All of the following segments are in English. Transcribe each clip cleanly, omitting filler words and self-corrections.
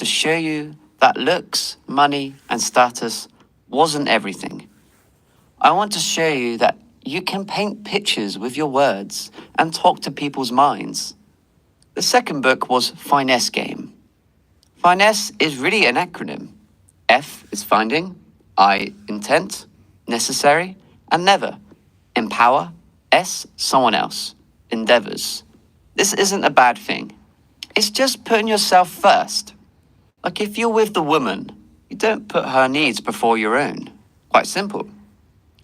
to show you that looks, money, and status wasn't everything. I want to show you that you can paint pictures with your words and talk to people's minds. The second book was Finesse Game. Finesse is really an acronym. F is finding, I intent, necessary, and never. Empower, S someone else, endeavors. This isn't a bad thing. It's just putting yourself first. Like if you're with the woman, you don't put her needs before your own. Quite simple.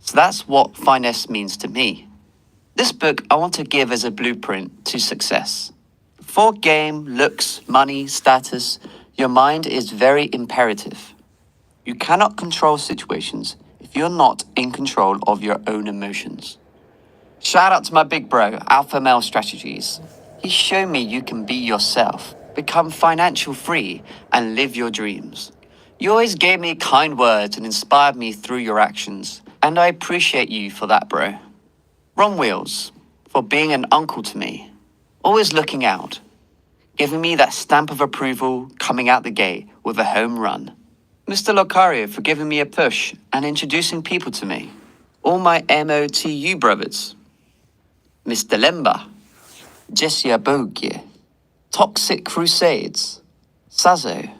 So that's what finesse means to me. This book I want to give as a blueprint to success. For game, looks, money, status, your mind is very imperative. You cannot control situations if you're not in control of your own emotions. Shout out to my big bro, Alpha Male Strategies. He showed me you can be yourself, become financial free, and live your dreams. You always gave me kind words and inspired me through your actions, and I appreciate you for that, bro. Ron Wheels, for being an uncle to me, always looking out, giving me that stamp of approval coming out the gate with a home run. Mr. Locario for giving me a push and introducing people to me. All my MOTU brothers. Mr. Lemba, Jesse Abogie, Toxic Crusades, Sazo,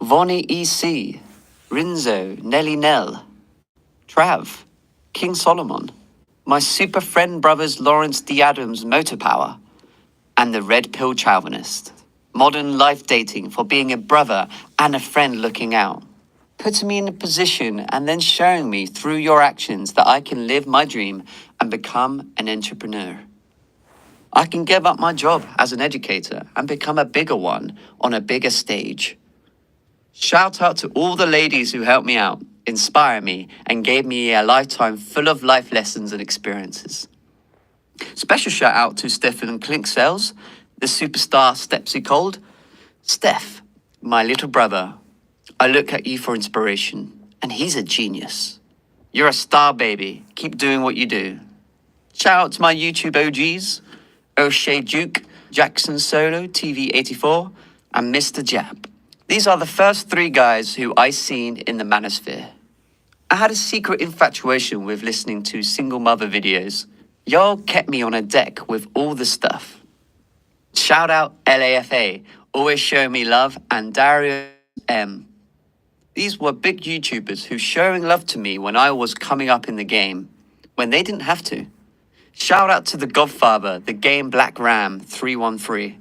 Vonnie EC, Rinzo, Nelly Nell, Trav, King Solomon, my super friend brothers Lawrence D. Adams Motor Power, and the Red Pill Chauvinist. Modern life dating for being a brother and a friend looking out. Putting me in a position and then showing me through your actions that I can live my dream and become an entrepreneur. I can give up my job as an educator and become a bigger one on a bigger stage. Shout out to all the ladies who helped me out, inspired me, and gave me a lifetime full of life lessons and experiences. Special shout out to Stefan Klinksells, the superstar Stepsy Cold. Steph, my little brother, I look at you for inspiration, and he's a genius. You're a star, baby. Keep doing what you do. Shout out to my YouTube OGs, O'Shea Duke, Jackson Solo, TV84, and Mr. Jap. These are the first three guys who I seen in the manosphere. I had a secret infatuation with listening to single mother videos. Y'all kept me on a deck with all the stuff. Shout out LAFA, always showing me love, and Dario M. These were big YouTubers who showing love to me when I was coming up in the game, when they didn't have to. Shout out to the Godfather, the game Black Ram 313.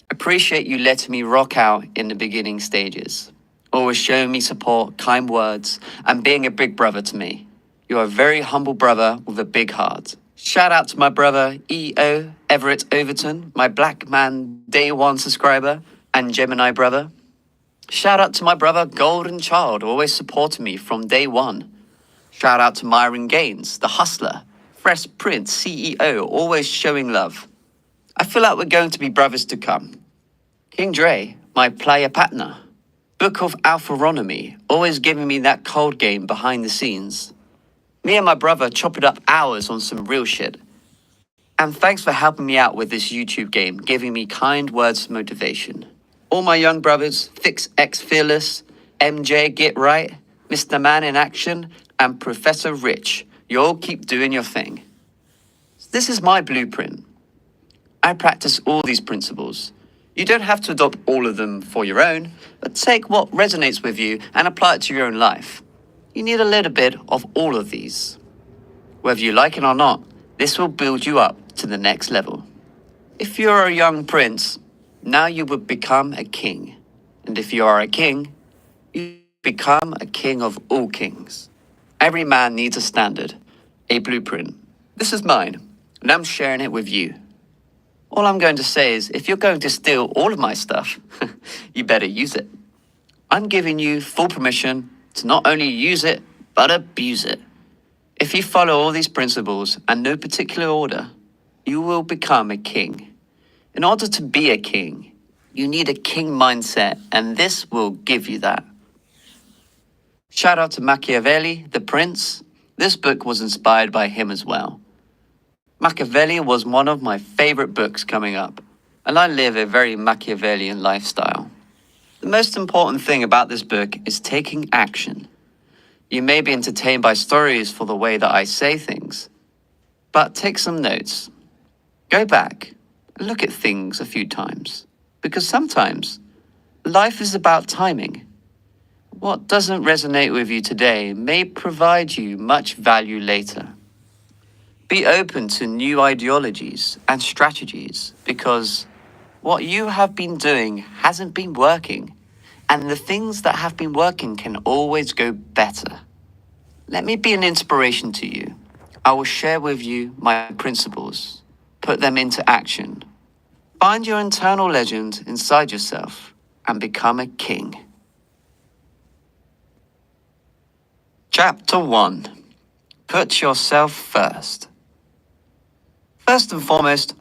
Appreciate you letting me rock out in the beginning stages. Always showing me support, kind words, and being a big brother to me. You're a very humble brother with a big heart. Shout out to my brother E.O. Everett Overton, my Black Man Day 1 subscriber and Gemini brother. Shout out to my brother Golden Child, always supporting me from day one. Shout out to Myron Gaines, the hustler, Fresh Prince CEO, always showing love. I feel like we're going to be brothers to come. King Dre, my player partner. Book of Alpharonomy, always giving me that cold game behind the scenes. Me and my brother chopped up hours on some real shit. And thanks for helping me out with this YouTube game, giving me kind words of motivation. All my young brothers, Fix X Fearless, MJ Get Right, Mr. Man in Action, and Professor Rich, you all keep doing your thing. This is my blueprint. I practice all these principles. You don't have to adopt all of them for your own, but take what resonates with you and apply it to your own life. You need a little bit of all of these. Whether you like it or not, this will build you up to the next level. If you're a young prince, now you will become a king. And if you are a king, you become a king of all kings. Every man needs a standard, a blueprint. This is mine, and I'm sharing it with you. All I'm going to say is, if you're going to steal all of my stuff, you better use it. I'm giving you full permission to not only use it, but abuse it. If you follow all these principles and no particular order, you will become a king. In order to be a king, you need a king mindset, and this will give you that. Shout out to Machiavelli, the prince. This book was inspired by him as well. Machiavelli was one of my favorite books coming up, and I live a very Machiavellian lifestyle. The The most important thing about this book is taking action. You may be entertained by stories for the way that I say things, but take some notes. Go back and look at things a few times, because sometimes life is about timing. What doesn't resonate with you today may provide you much value later. Be open to new ideologies and strategies because what you have been doing hasn't been working, and the things that have been working can always go better. Let me be an inspiration to you. I will share with you my principles. Put them into action. Find your internal legend inside yourself and become a king. Chapter 1. Put yourself first. First and foremost,